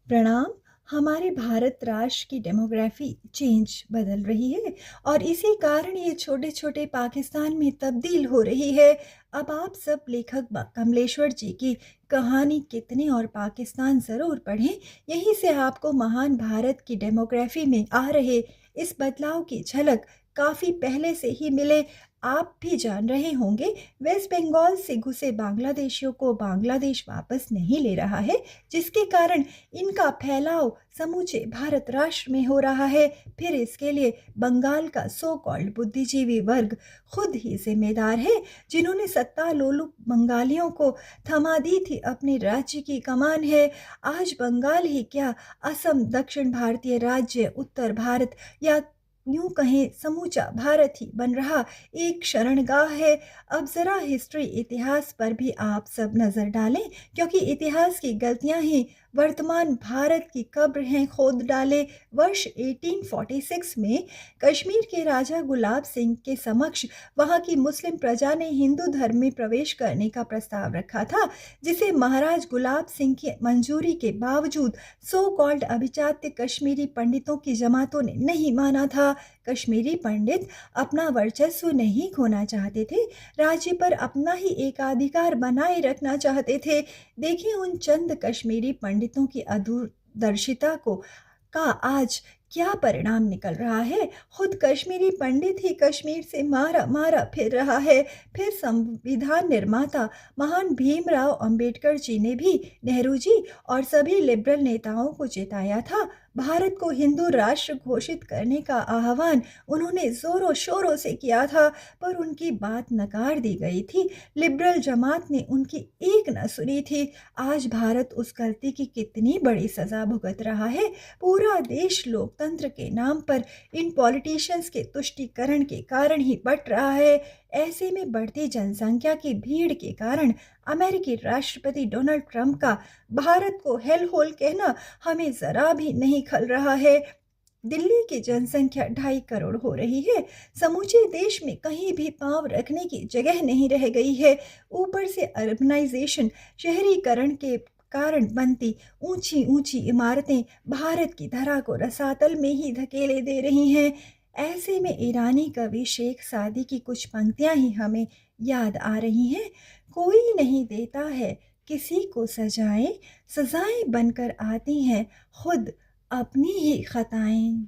प्रणाम। हमारे भारत राष्ट्र की डेमोग्राफी बदल रही है और इसी कारण ये छोटे छोटे पाकिस्तान में तब्दील हो रही है। अब आप सब लेखक कमलेश्वर जी की कहानी कितने और पाकिस्तान ज़रूर पढ़ें। यहीं से आपको महान भारत की डेमोग्राफी में आ रहे इस बदलाव की झलक काफ़ी पहले से ही मिले। आप भी जान रहे होंगे, वेस्ट बंगाल से घुसे बांग्लादेशियों को बांग्लादेश वापस नहीं ले रहा है, जिसके कारण इनका फैलाव समूचे भारत राष्ट्र में हो रहा है। फिर इसके लिए बंगाल का सो कॉल्ड बुद्धिजीवी वर्ग खुद ही जिम्मेदार है, जिन्होंने सत्ता लोलुप बंगालियों को थमा दी थी अपने राज्य की कमान है। आज बंगाल ही क्या, असम, दक्षिण भारतीय राज्य, उत्तर भारत या यूं कहें समूचा भारत ही बन रहा एक शरणगाह है। अब जरा हिस्ट्री, इतिहास पर भी आप सब नजर डालें, क्योंकि इतिहास की गलतियां ही वर्तमान भारत की कब्र हैं खोद डाले। वर्ष 1846 में कश्मीर के राजा गुलाब सिंह के समक्ष वहां की मुस्लिम प्रजा ने हिंदू धर्म में प्रवेश करने का प्रस्ताव रखा था, जिसे महाराज गुलाब सिंह की मंजूरी के बावजूद सो कॉल्ड अभिजात्य कश्मीरी पंडितों की जमातों ने नहीं माना था। कश्मीरी पंडित अपना वर्चस्व नहीं खोना चाहते थे, राज्य पर अपना ही एकाधिकार बनाए रखना चाहते थे। देखिए उन चंद कश्मीरी पंडितों की अदूरदर्शिता को का आज क्या परिणाम निकल रहा है। खुद कश्मीरी पंडित ही कश्मीर से मारा मारा फिर रहा है। फिर संविधान निर्माता महान भीमराव अंबेडकर जी ने भी नेहरू जी और सभी लिबरल नेताओं को चेताया था। भारत को हिंदू राष्ट्र घोषित करने का आह्वान उन्होंने जोरों शोरों से किया था, पर उनकी बात नकार दी गई थी। लिबरल जमात ने उनकी एक न सुनी थी। आज भारत उस गलती की कितनी बड़ी सजा भुगत रहा है। पूरा देश लोकतंत्र के नाम पर इन पॉलिटिशियंस के तुष्टीकरण के कारण ही बट रहा है। ऐसे में बढ़ती जनसंख्या की भीड़ के कारण अमेरिकी राष्ट्रपति डोनाल्ड ट्रंप का भारत को हेल होल कहना हमें जरा भी नहीं खल रहा है। दिल्ली की जनसंख्या 2.5 करोड़ हो रही है। समूचे देश में कहीं भी पांव रखने की जगह नहीं रह गई है। ऊपर से अर्बनाइजेशन, शहरीकरण के कारण बनती ऊंची ऊंची इमारतें भारत की धरा को रसातल में ही धकेले दे रही हैं। ऐसे में ईरानी कवि शेख सादी की कुछ पंक्तियां ही हमें याद आ रही हैं। कोई नहीं देता है किसी को सजाएं, सजाएं बनकर आती हैं खुद अपनी ही खताएं।